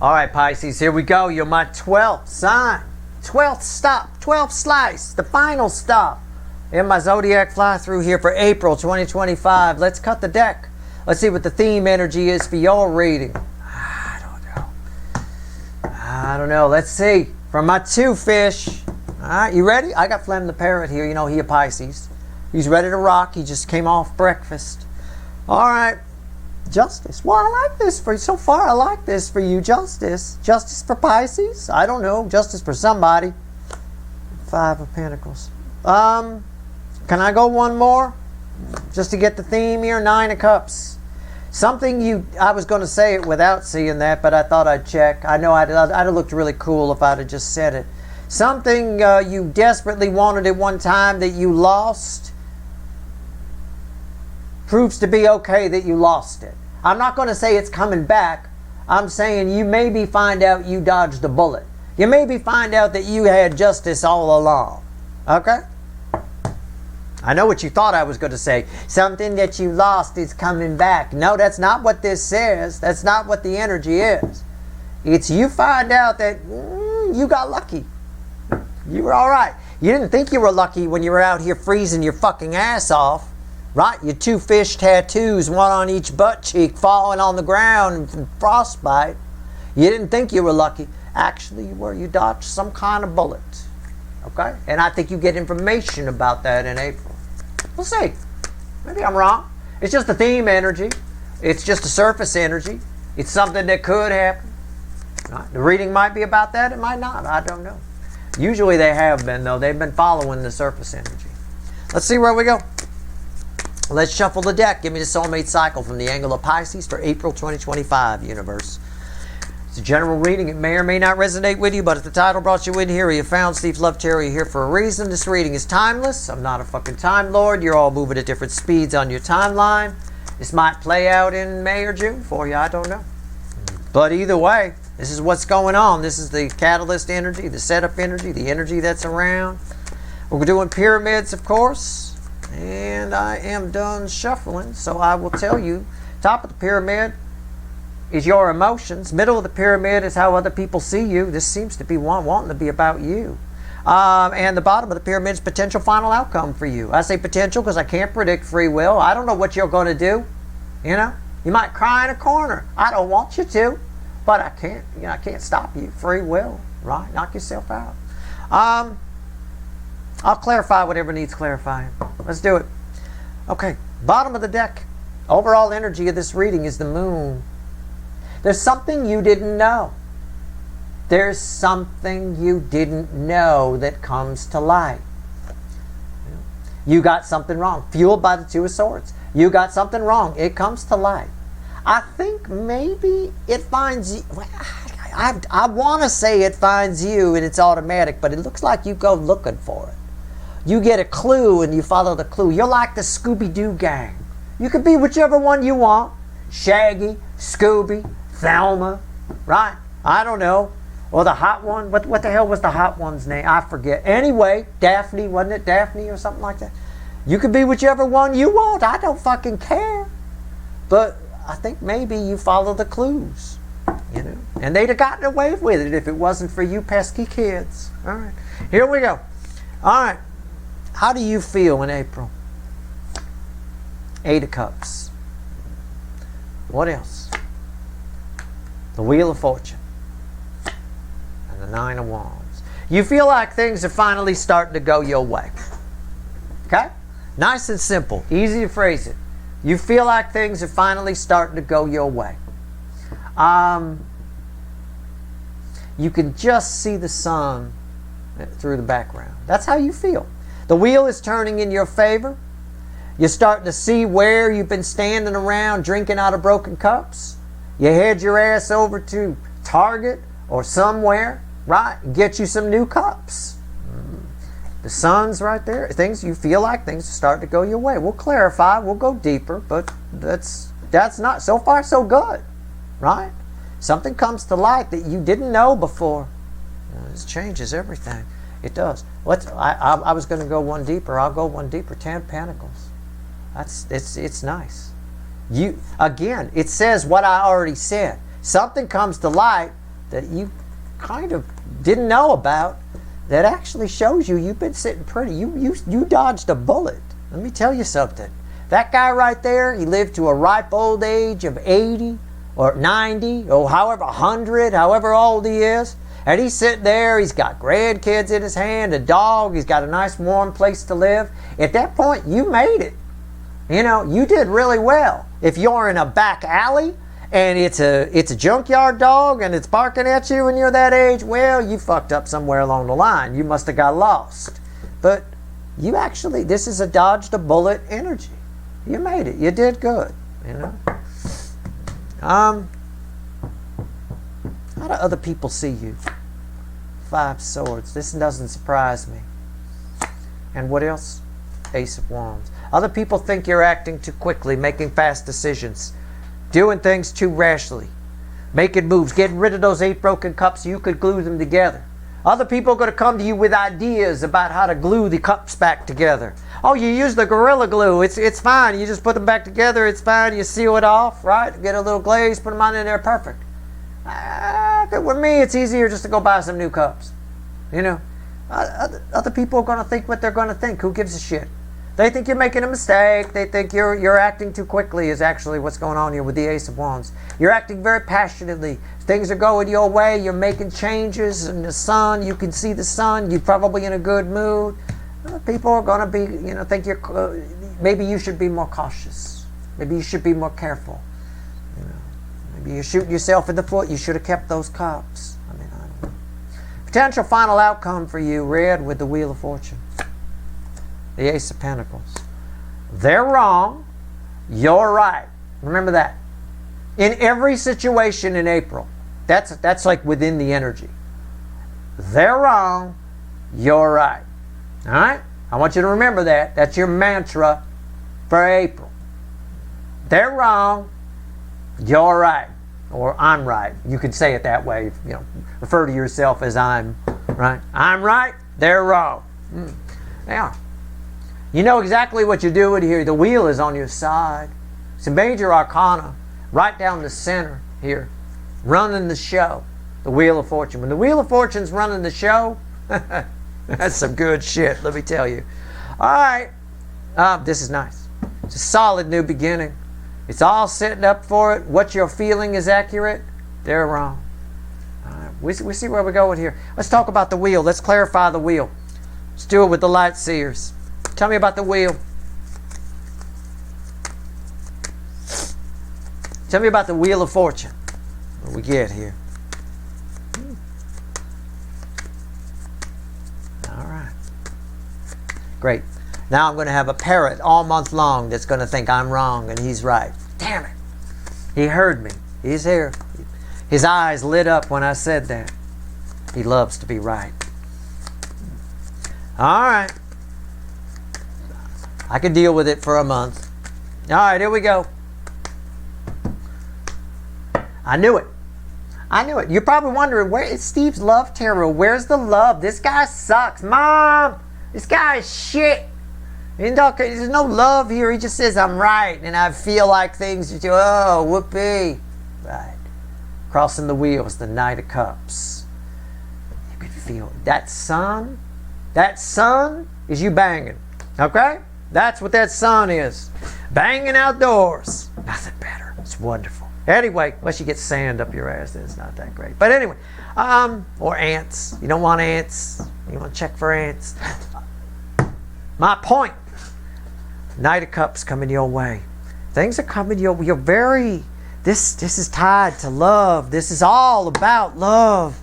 All right, Pisces, here we go. You're my 12th sign. 12th stop, 12th slice, the final stop in my zodiac fly through here for April 2025. Let's cut the deck. Let's see what the theme energy is for your reading. I don't know. Let's see. From my 2 fish. All right, you ready? I got Flem the Parrot here. You know, he a Pisces. He's ready to rock. He just came off breakfast. All right. Justice. Well, I like this for you. So far, I like this for you. Justice. Justice for Pisces? I don't know. Justice for somebody. 5 of Pentacles. Can I go one more? Just to get the theme here. 9 of Cups. Something I was going to say it without seeing that, but I thought I'd check. I know I'd have looked really cool if I'd have just said it. Something you desperately wanted at one time that you lost proves to be okay that you lost it. I'm not going to say it's coming back. I'm saying you maybe find out you dodged the bullet. You maybe find out that you had justice all along. Okay? I know what you thought I was going to say. Something that you lost is coming back. No, that's not what this says. That's not what the energy is. It's you find out that you got lucky. You were all right. You didn't think you were lucky when you were out here freezing your fucking ass off. Right? Your 2 fish tattoos, one on each butt cheek, falling on the ground from frostbite. You didn't think you were lucky. Actually, you were. You dodged some kind of bullet. Okay? And I think you get information about that in April. We'll see. Maybe I'm wrong. It's just a theme energy. It's just a surface energy. It's something that could happen. Right? The reading might be about that. It might not. I don't know. Usually they have been, though. They've been following the surface energy. Let's see where we go. Let's shuffle the deck. Give me the soulmate cycle from the angle of Pisces for April 2025, universe. It's a general reading. It may or may not resonate with you, but if the title brought you in here or you found Steve Love Terry here for a reason, this reading is timeless. I'm not a fucking time lord. You're all moving at different speeds on your timeline. This might play out in May or June for you. I don't know. But either way, this is what's going on. This is the catalyst energy, the setup energy, the energy that's around. We're doing pyramids, of course. And I am done shuffling, so I will tell you, top of the pyramid is your emotions. Middle of the pyramid is how other people see you. This seems to be wanting to be about you. And the bottom of the pyramid is potential final outcome for you. I say potential because I can't predict free will. I don't know what you're going to do. You know, you might cry in a corner. I don't want you to, but I can't. You know, I can't stop you. Free will, right? Knock yourself out. I'll clarify whatever needs clarifying. Let's do it. Okay, bottom of the deck. Overall energy of this reading is the moon. There's something you didn't know. There's something you didn't know that comes to light. You got something wrong. Fueled by the 2 of Swords. You got something wrong. It comes to light. I think maybe it finds you. I want to say it finds you and it's automatic, but it looks like you go looking for it. You get a clue and you follow the clue. You're like the Scooby-Doo gang. You could be whichever one you want. Shaggy, Scooby, Thelma, right? I don't know. Or the hot one. What the hell was the hot one's name? I forget. Anyway, Daphne, wasn't it? Daphne or something like that. You could be whichever one you want. I don't fucking care. But I think maybe you follow the clues. You know? And they'd have gotten away with it if it wasn't for you pesky kids. All right. Here we go. All right. How do you feel in April? 8 of Cups. What else? The Wheel of Fortune. And the 9 of Wands. You feel like things are finally starting to go your way. Okay? Nice and simple. Easy to phrase it. You feel like things are finally starting to go your way. You can just see the sun through the background. That's how you feel. The wheel is turning in your favor. You're starting to see where you've been standing around drinking out of broken cups. You head your ass over to Target or somewhere, right? Get you some new cups. The sun's right there. You feel like things are starting to go your way. We'll clarify. We'll go deeper, but that's not, so far so good, right? Something comes to light that you didn't know before. This changes everything. It does. I was going to go one deeper. I'll go one deeper. 10 Pentacles. It's nice. Again, it says what I already said. Something comes to light that you kind of didn't know about that actually shows you've been sitting pretty. You dodged a bullet. Let me tell you something. That guy right there, he lived to a ripe old age of 80 or 90 or however 100, however old he is. And he's sitting there, he's got grandkids in his hand, a dog, he's got a nice warm place to live. At that point, you made it. You know, you did really well. If you're in a back alley and it's a junkyard dog and it's barking at you when you're that age, well, you fucked up somewhere along the line. You must have got lost. But you actually, this is a dodged a bullet energy. You made it. You did good, you know. How do other people see you? 5 swords. This doesn't surprise me. And what else? Ace of Wands. Other people think you're acting too quickly, making fast decisions, doing things too rashly, making moves, getting rid of those 8 broken cups so you could glue them together. Other people are going to come to you with ideas about how to glue the cups back together. Oh, you use the Gorilla Glue. It's fine. You just put them back together. It's fine. You seal it off, right? Get a little glaze, put them on in there. Perfect. With me, it's easier just to go buy some new cups. You know, other people are going to think what they're going to think. Who gives a shit? They think you're making a mistake. They think you're acting too quickly is actually what's going on here with the Ace of Wands. You're acting very passionately. Things are going your way. You're making changes in the sun. You can see the sun. You're probably in a good mood. People are going to be, you know, think you're, maybe you should be more cautious. Maybe you should be more careful. You know, maybe you're shooting yourself in the foot. You should have kept those cups. I mean, I don't know. Potential final outcome for you, red with the Wheel of Fortune. The Ace of Pentacles. They're wrong. You're right. Remember that. In every situation in April, that's like within the energy. They're wrong. You're right. All right? I want you to remember that. That's your mantra for April. They're wrong. You're right. Or I'm right. You could say it that way. You know, refer to yourself as I'm right. I'm right. They're wrong. Yeah. You know exactly what you're doing here. The wheel is on your side. It's a major arcana right down the center here, running the show. The Wheel of Fortune. When the Wheel of Fortune's running the show, that's some good shit, let me tell you. All right. This is nice. It's a solid new beginning. It's all setting up for it. What you're feeling is accurate. They're wrong. All right. We see where we're going here. Let's talk about the wheel. Let's clarify the wheel. Let's do it with the light seers. Tell me about the wheel. Tell me about the Wheel of Fortune. What we get here. All right. Great. Now I'm going to have a parrot all month long that's going to think I'm wrong and he's right. Damn it. He heard me. He's here. His eyes lit up when I said that. He loves to be right. All right. I can deal with it for a month. All right, here we go. I knew it. I knew it. You're probably wondering, where is Steve's love tarot? Where's the love? This guy sucks. Mom, this guy is shit. There's no love here. He just says, I'm right. And I feel like things, oh, whoopee. Right. Crossing the wheels, the Knight of Cups. You can feel it. That sun is you banging. Okay? That's what that sun is. Banging outdoors. Nothing better. It's wonderful. Anyway, unless you get sand up your ass, then it's not that great. But anyway, or ants. You don't want ants. You want to check for ants. My point. Knight of Cups coming your way. Things are coming your way. You're very, this is tied to love. This is all about love.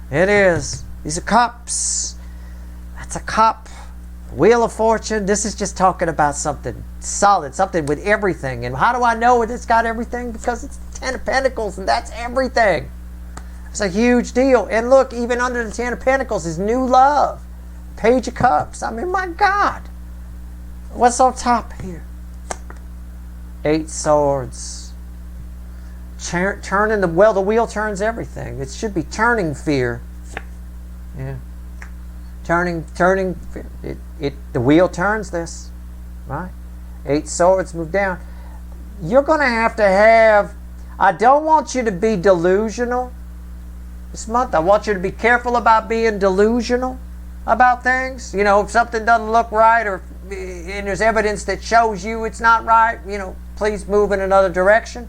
It is. These are cups. That's a cup. Wheel of Fortune. This is just talking about something solid, something with everything. And how do I know it's got everything? Because it's the 10 of Pentacles, and that's everything. It's a huge deal. And look, even under the 10 of Pentacles is new love. Page of Cups. I mean, my God. What's on top here? 8 Swords. Turning the wheel turns everything. It should be turning fear. Yeah. Turning fear. The wheel turns this. Right? 8 Swords move down. You're going to have, I don't want you to be delusional, This month, I want you to be careful about being delusional about things. You know, if something doesn't look right, or and there's evidence that shows you it's not right, you know, please move in another direction.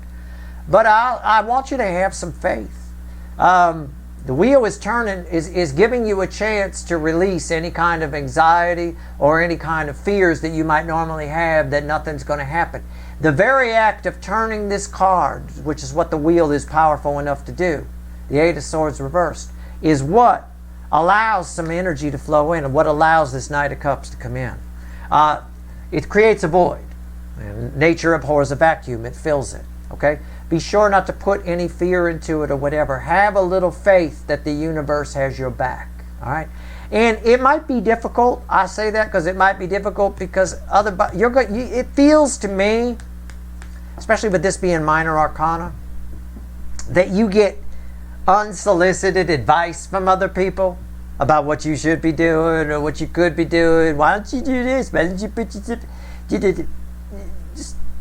But I want you to have some faith. The wheel is turning, is giving you a chance to release any kind of anxiety or any kind of fears that you might normally have that nothing's going to happen. The very act of turning this card, which is what the wheel is powerful enough to do, the Eight of Swords reversed, is what allows some energy to flow in and what allows this Knight of Cups to come in. It creates a void. And nature abhors a vacuum. It fills it. Okay? Be sure not to put any fear into it or whatever. Have a little faith that the universe has your back. All right? And it might be difficult. I say that because it might be difficult because it feels to me, especially with this being minor arcana, that you get unsolicited advice from other people about what you should be doing or what you could be doing. Why don't you do this? Why don't you put just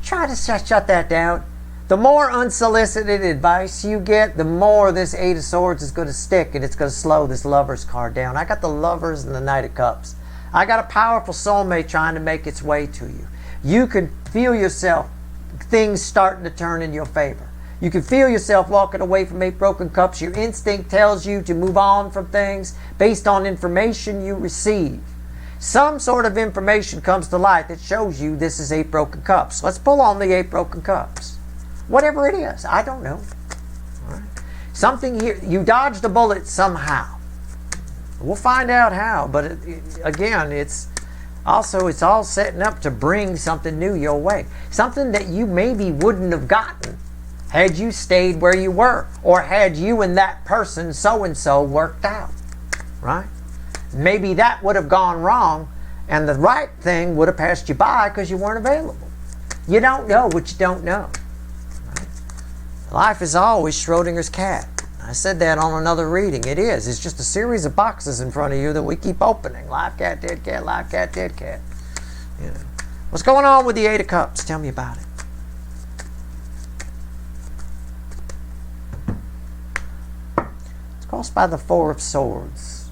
try to shut that down. The more unsolicited advice you get, the more this Eight of Swords is going to stick, and it's going to slow this Lovers card down. I got the Lovers and the Knight of Cups. I got a powerful soulmate trying to make its way to you. You can feel yourself, things starting to turn in your favor. You can feel yourself walking away from 8 broken cups. Your instinct tells you to move on from things based on information you receive. Some sort of information comes to light that shows you this is 8 broken cups. Let's pull on the 8 broken cups. Whatever it is, I don't know. All right. Something here, you dodged a bullet somehow. We'll find out how, but again, it's all setting up to bring something new your way. Something that you maybe wouldn't have gotten had you stayed where you were, or had you and that person so-and-so worked out, right? Maybe that would have gone wrong, and the right thing would have passed you by because you weren't available. You don't know what you don't know. Life is always Schrodinger's cat. I said that on another reading. It is. It's just a series of boxes in front of you that we keep opening. Live cat, dead cat, live cat, dead cat. You know. What's going on with the Eight of Cups? Tell me about it. It's crossed by the Four of Swords.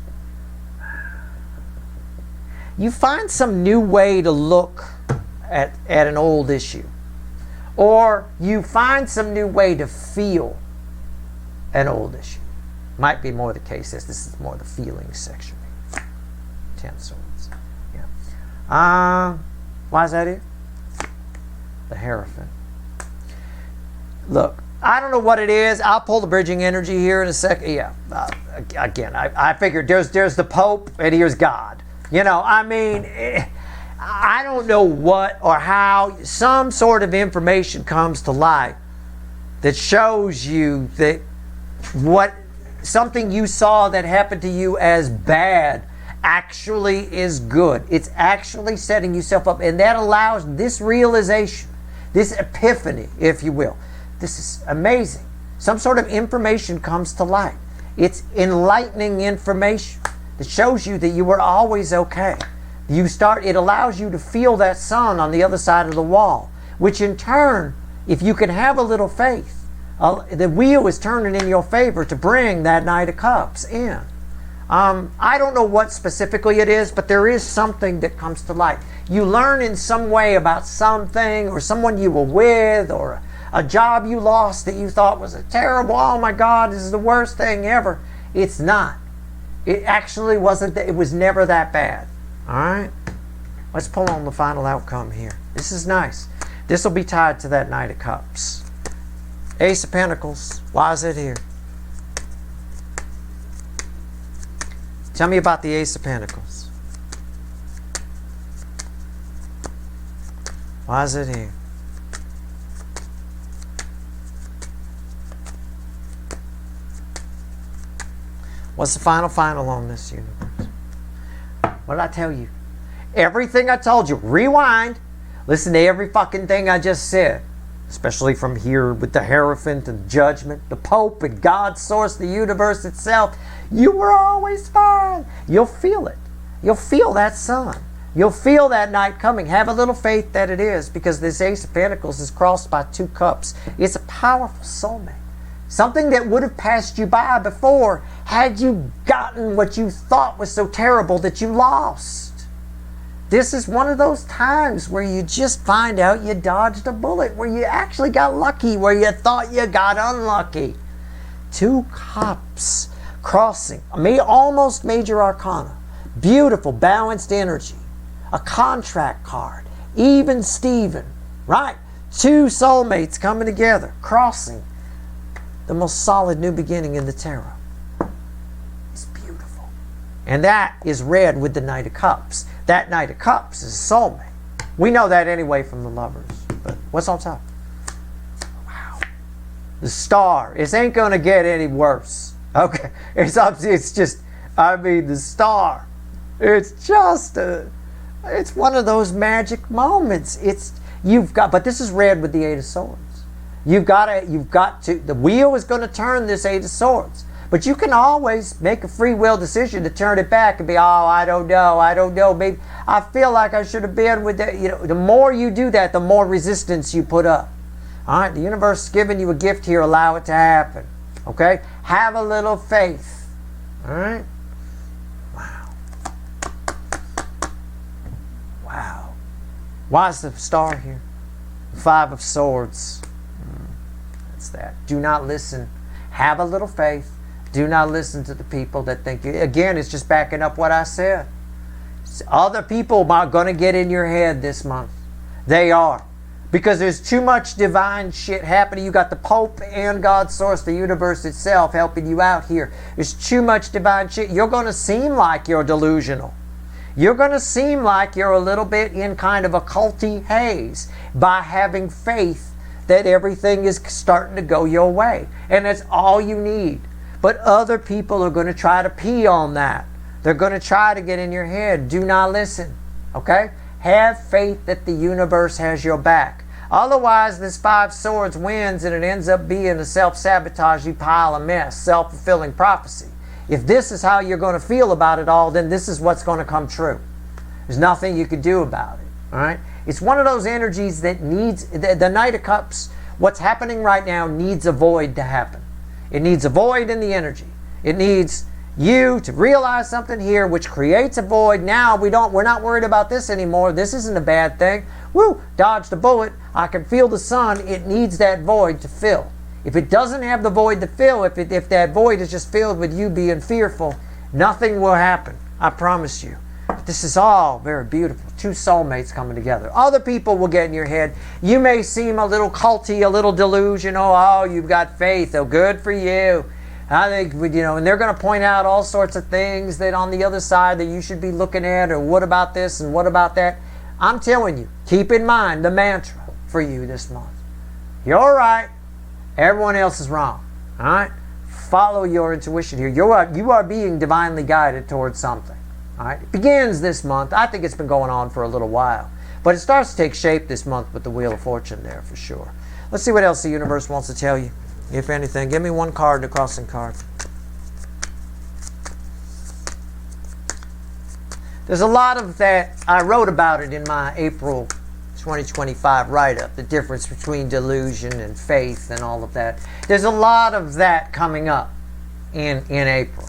You find some new way to look at an old issue. Or you find some new way to feel an old issue. Might be more the case as this is more the feelings section. 10 Swords. Yeah. Why is that it? The Hierophant. Look, I don't know what it is. I'll pull the bridging energy here in a second. Yeah. Again, I figured there's the Pope and here's God. You know, I mean... I don't know what or how some sort of information comes to light that shows you that something you saw that happened to you as bad actually is good. It's actually setting yourself up, and that allows this realization, this epiphany, if you will. This is amazing. Some sort of information comes to light. It's enlightening information that shows you that you were always okay. It allows you to feel that sun on the other side of the wall, which in turn, if you can have a little faith, the wheel is turning in your favor to bring that Knight of Cups in. I don't know what specifically it is, but there is something that comes to light. You learn in some way about something or someone you were with or a job you lost that you thought was a terrible, oh my God, this is the worst thing ever. It's not. It actually wasn't. It was never that bad. All right, let's pull on the final outcome here. This is nice. This will be tied to that Knight of Cups. Ace of Pentacles. Why is it here? Tell me about the Ace of Pentacles. Why is it here? What's the final on this universe? What did I tell you? Everything I told you. Rewind. Listen to every fucking thing I just said. Especially from here with the Hierophant and Judgment, the Pope and God's source, the universe itself. You were always fine. You'll feel it. You'll feel that sun. You'll feel that night coming. Have a little faith that it is, because this Ace of Pentacles is crossed by 2 cups. It's a powerful soulmate. Something that would have passed you by before had you gotten what you thought was so terrible that you lost. This is one of those times where you just find out you dodged a bullet, where you actually got lucky, where you thought you got unlucky. 2 cups crossing, almost major arcana. Beautiful, balanced energy. A contract card. Even Steven, right? 2 soulmates coming together, crossing. The most solid new beginning in the tarot. It's beautiful. And that is read with the Knight of Cups. That Knight of Cups is a soulmate. We know that anyway from the Lovers. But what's on top? Wow. The Star. It ain't going to get any worse. Okay? It's just, the Star. It's just it's one of those magic moments. But this is read with the 8 of Swords. You've got to, the wheel is going to turn this 8 of Swords. But you can always make a free will decision to turn it back and be, I don't know, maybe I feel like I should have been with that. The more you do that, the more resistance you put up. All right, the universe is giving you a gift here, allow it to happen. Okay? Have a little faith. All right? Wow. Wow. Why is the Star here? 5 of Swords. That's that. Do not listen. Have a little faith. Do not listen to the people that think you. Again, it's just backing up what I said. Other people are going to get in your head this month. They are. Because there's too much divine shit happening. You got the Pope and God's source, the universe itself, helping you out here. There's too much divine shit. You're going to seem like you're delusional. You're going to seem like you're a little bit in kind of a culty haze by having faith that everything is starting to go your way. And that's all you need. But other people are going to try to pee on that. They're going to try to get in your head. Do not listen. Okay? Have faith that the universe has your back. Otherwise, this 5 Swords wins and it ends up being a self-sabotagey pile of mess, self-fulfilling prophecy. If this is how you're going to feel about it all, then this is what's going to come true. There's nothing you can do about it. All right? It's one of those energies that needs, the Knight of Cups, what's happening right now needs a void to happen. It needs a void in the energy. It needs you to realize something here which creates a void. Now we're not worried about this anymore. This isn't a bad thing. Woo, dodged a bullet. I can feel the sun. It needs that void to fill. If it doesn't have the void to fill, if that void is just filled with you being fearful, nothing will happen. I promise you. But this is all very beautiful. 2 soulmates coming together. Other people will get in your head. You may seem a little culty, a little delusional. Oh, you've got faith. Oh, good for you. I think, and they're going to point out all sorts of things that on the other side that you should be looking at, or what about this and what about that. I'm telling you, keep in mind the mantra for you this month. You're right. Everyone else is wrong. All right? Follow your intuition here. You are being divinely guided towards something. All right? It begins this month. I think it's been going on for a little while. But it starts to take shape this month with the Wheel of Fortune there for sure. Let's see what else the universe wants to tell you. If anything, give me one card, the crossing card. There's a lot of that. I wrote about it in my April 2025 write-up, the difference between delusion and faith and all of that. There's a lot of that coming up in April.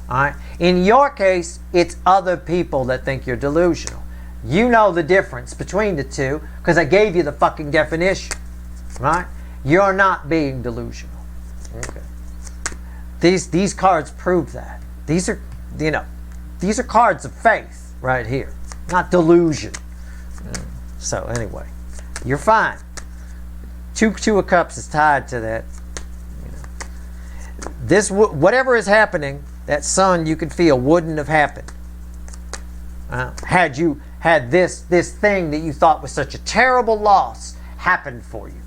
All right? In your case, it's other people that think you're delusional. You know the difference between the two because I gave you the fucking definition. Right? You're not being delusional. Okay. These cards prove that. These are cards of faith right here, not delusion. So anyway, you're fine. 2 of Cups is tied to that. This whatever is happening, that sun you could feel wouldn't have happened had you had this thing that you thought was such a terrible loss happen for you.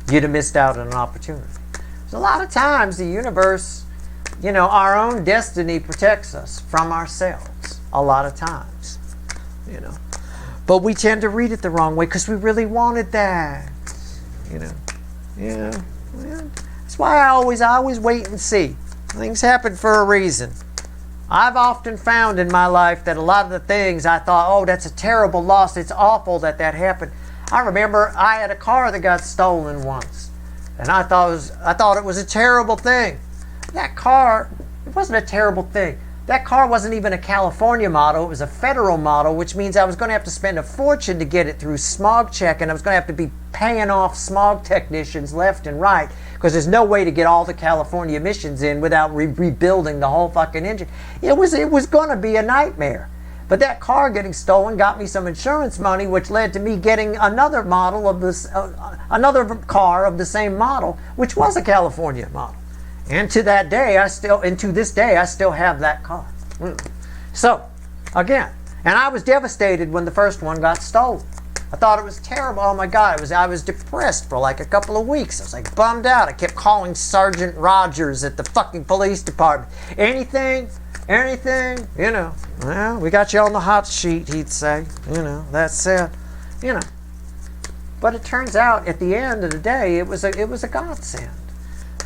You'd have missed out on an opportunity. So a lot of times the universe, our own destiny protects us from ourselves. A lot of times, But we tend to read it the wrong way because we really wanted that. Yeah. That's why I always wait and see. Things happen for a reason. I've often found in my life that a lot of the things I thought, oh, that's a terrible loss. It's awful that happened. I remember I had a car that got stolen once. And I thought it was a terrible thing. That car, it wasn't a terrible thing. That car wasn't even a California model. It was a federal model, which means I was going to have to spend a fortune to get it through smog check, and I was going to have to be paying off smog technicians left and right, because there's no way to get all the California emissions in without rebuilding the whole fucking engine. It was going to be a nightmare. But that car getting stolen got me some insurance money, which led to me getting another model of this, another car of the same model, which was a California model. And to this day, I still have that car. So, again, and I was devastated when the first one got stolen. I thought it was terrible. Oh my God, I was depressed for like a couple of weeks. I was like bummed out. I kept calling Sergeant Rogers at the fucking police department. Anything, you know. Well, we got you on the hot sheet, he'd say. You know, that's it. You know. But it turns out, at the end of the day, it was a godsend.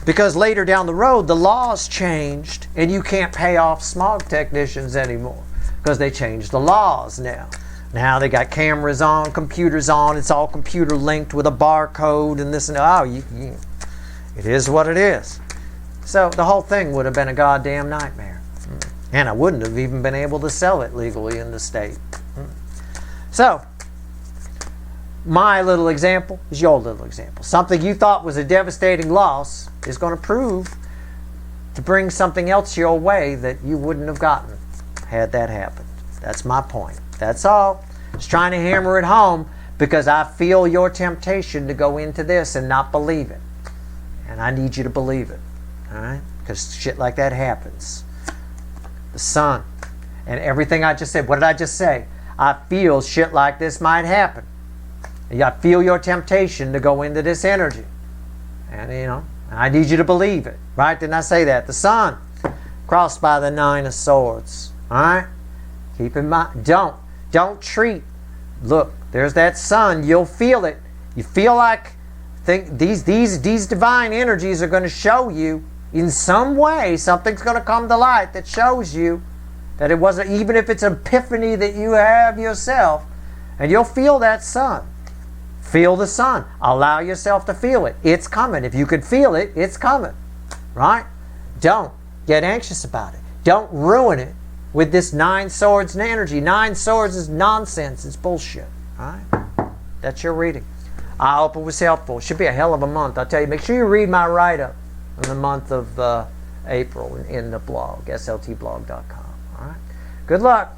Because later down the road, the laws changed, and you can't pay off smog technicians anymore because they changed the laws now. Now they got cameras on, computers on. It's all computer linked with a barcode and this and that. It is what it is. So the whole thing would have been a goddamn nightmare. And I wouldn't have even been able to sell it legally in the state. So, my little example is your little example. Something you thought was a devastating loss is going to prove to bring something else your way that you wouldn't have gotten had that happened. That's my point. That's all. Just trying to hammer it home because I feel your temptation to go into this and not believe it. And I need you to believe it. Alright? Because shit like that happens. The sun and everything I just said. What did I just say? I feel shit like this might happen. I feel your temptation to go into this energy. And, you know, I need you to believe it. Right? Didn't I say that? The sun crossed by the 9 of Swords. Alright? Keep in mind. Don't treat. Look, there's that sun. You'll feel it. You feel like these divine energies are going to show you in some way. Something's going to come to light that shows you that it wasn't, even if it's an epiphany that you have yourself, and you'll feel that sun. Feel the sun. Allow yourself to feel it. It's coming. If you could feel it, it's coming. Right? Don't get anxious about it. Don't ruin it with this 9 swords energy. 9 swords is nonsense. It's bullshit. Right? That's your reading. I hope it was helpful. It should be a hell of a month. I'll tell you, make sure you read my write-up in the month of April in the blog, sltblog.com. All right? Good luck.